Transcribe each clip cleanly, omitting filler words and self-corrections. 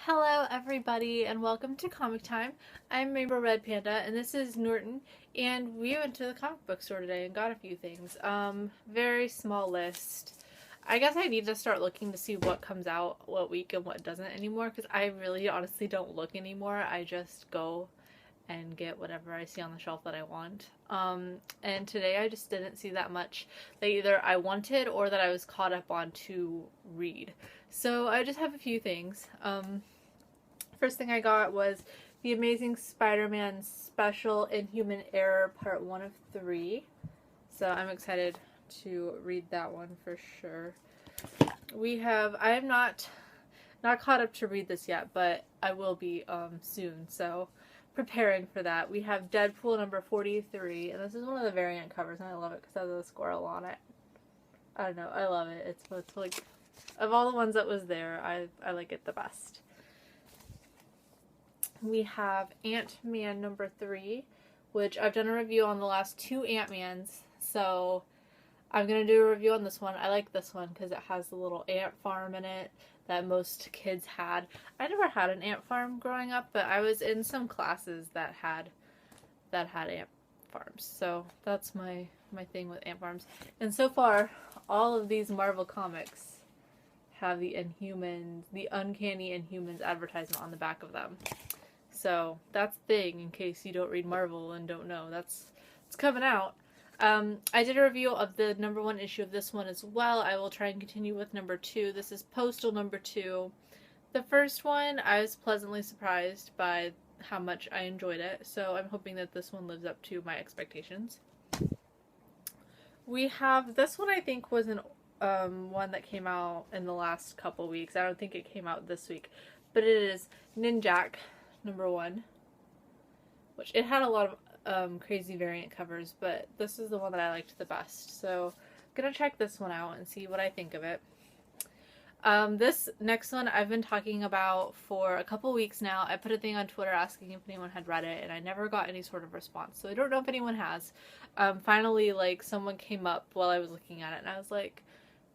Hello everybody and welcome to Comic Time. I'm Rainbow Red Panda and this is Norton, and we went to the comic book store today and got a few things. Very small list. I guess I need to start looking to see what comes out what week and what doesn't anymore, because I really honestly don't look anymore. I just go and get whatever I see on the shelf that I want. And today I just didn't see that much that either I wanted or that I was caught up on to read. So I just have a few things. First thing I got was The Amazing Spider-Man Special Inhuman Error Part 1 of 3. So I'm excited to read that one for sure. I am not caught up to read this yet, but I will be soon, so preparing for that. We have Deadpool number 43, and this is one of the variant covers, and I love it because it has a squirrel on it. I don't know, I love it. It's like, of all the ones that was there, I like it the best. We have Ant-Man number 3, which I've done a review on the last two Ant-Mans, so I'm going to do a review on this one. I like this one because it has the little ant farm in it that most kids had. I never had an ant farm growing up, but I was in some classes that had ant farms. So that's my thing with ant farms. And so far, all of these Marvel comics have the Uncanny Inhumans advertisement on the back of them. So that's the thing, in case you don't read Marvel and don't know. It's coming out. I did a review of the number 1 issue of this one as well. I will try and continue with number 2. This is Postal number 2. The first one, I was pleasantly surprised by how much I enjoyed it, so I'm hoping that this one lives up to my expectations. We have, this one I think was one that came out in the last couple weeks. I don't think it came out this week, but it is Ninjak number 1, which it had a lot of crazy variant covers, but this is the one that I liked the best. So I'm gonna check this one out and see what I think of it. This next one I've been talking about for a couple weeks now. I put a thing on Twitter asking if anyone had read it, and I never got any sort of response. So I don't know if anyone has. Finally, like, someone came up while I was looking at it, and I was like,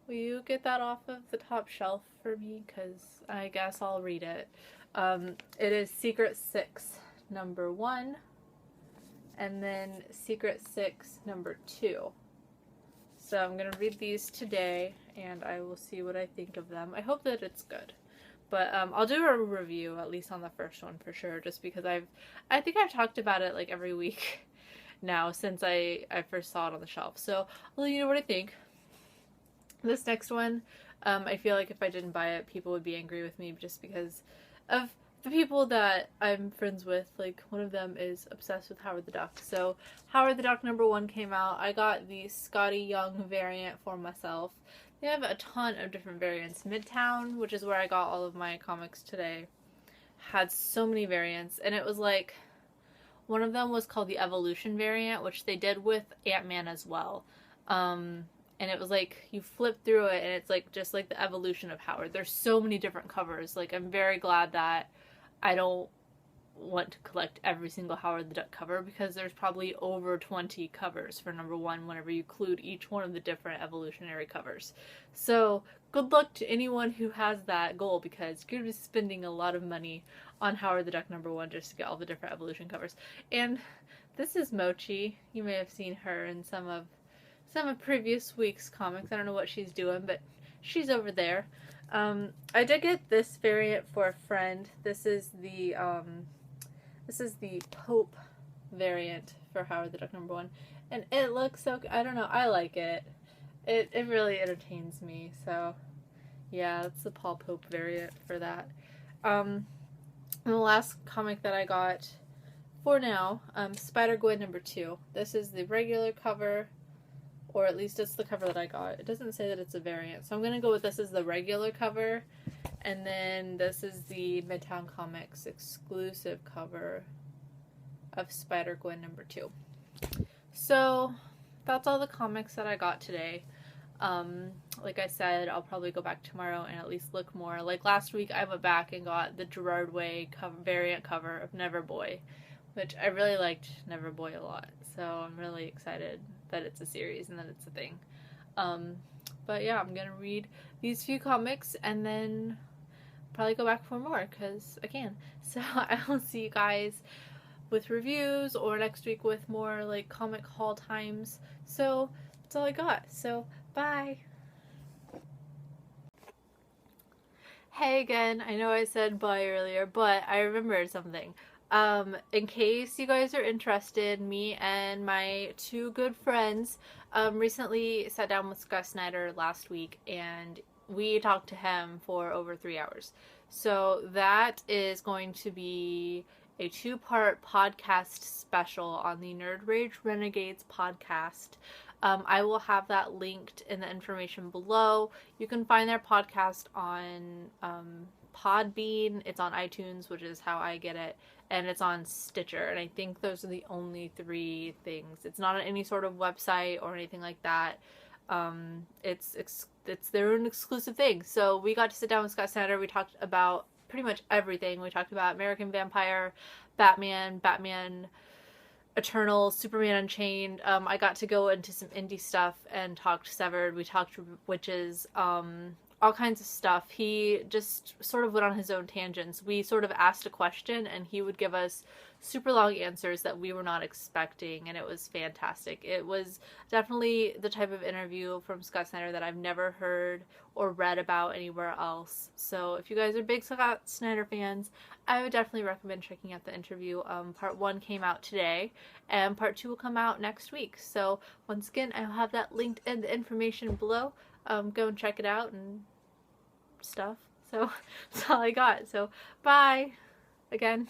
will you get that off of the top shelf for me? Because I guess I'll read it. It is Secret 6 number 1. And then Secret 6 number 2. So I'm going to read these today, and I will see what I think of them. I hope that it's good. But I'll do a review, at least on the first one for sure, just because I think I've talked about it like every week now since I first saw it on the shelf. So I'll let you know what I think. This next one, I feel like if I didn't buy it, people would be angry with me just because of the people that I'm friends with. Like, one of them is obsessed with Howard the Duck. So Howard the Duck number 1 came out. I got the Scotty Young variant for myself. They have a ton of different variants. Midtown, which is where I got all of my comics today, had so many variants, and it was like, one of them was called the Evolution variant, which they did with Ant-Man as well. And it was like, you flip through it and it's like just like the evolution of Howard. There's so many different covers. Like, I'm very glad that I don't want to collect every single Howard the Duck cover, because there's probably over 20 covers for number 1 whenever you include each one of the different evolutionary covers. So good luck to anyone who has that goal, because you're going to be spending a lot of money on Howard the Duck number 1 just to get all the different evolution covers. And this is Mochi. You may have seen her in some of previous week's comics. I don't know what she's doing, but she's over there. I did get this variant for a friend. This is the Pope variant for Howard the Duck number 1, and it looks so, I don't know, I like it. It really entertains me. So yeah, that's the Paul Pope variant for that. And the last comic that I got for now, Spider-Gwen number 2. This is the regular cover, or at least it's the cover that I got. It doesn't say that it's a variant, so I'm going to go with this as the regular cover, and then this is the Midtown Comics exclusive cover of Spider-Gwen number 2. So that's all the comics that I got today. Like I said, I'll probably go back tomorrow and at least look more. Like last week, I went back and got the Gerard Way variant cover of Neverboy, which I really liked Neverboy a lot, so I'm really excited that it's a series and that it's a thing. But yeah, I'm gonna read these few comics, and then probably go back for more because I can. So I will see you guys with reviews or next week with more like comic haul times. So that's all I got. So bye. Hey again, I know I said bye earlier, but I remembered something. In case you guys are interested, me and my two good friends recently sat down with Snyder last week and we talked to him for over 3 hours. So that is going to be a 2-part podcast special on the Rage Renegades podcast. I will have that linked in the information below. You can find their podcast on Podbean. It's on iTunes, which is how I get it, and it's on Stitcher. And I think those are the only 3 things. It's not on any sort of website or anything like that. It's their own exclusive thing. So we got to sit down with Scott Snyder. We talked about pretty much everything. We talked about American Vampire, Batman Eternal, Superman Unchained. I got to go into some indie stuff and talked Severed. We talked witches, all kinds of stuff. He just sort of went on his own tangents. We sort of asked a question and he would give us super long answers that we were not expecting, and it was fantastic. It was definitely the type of interview from Scott Snyder that I've never heard or read about anywhere else. So if you guys are big Scott Snyder fans, I would definitely recommend checking out the interview. Part 1 came out today and part 2 will come out next week. So once again, I'll have that linked in the information below. Go and check it out and stuff. So that's all I got. So bye again.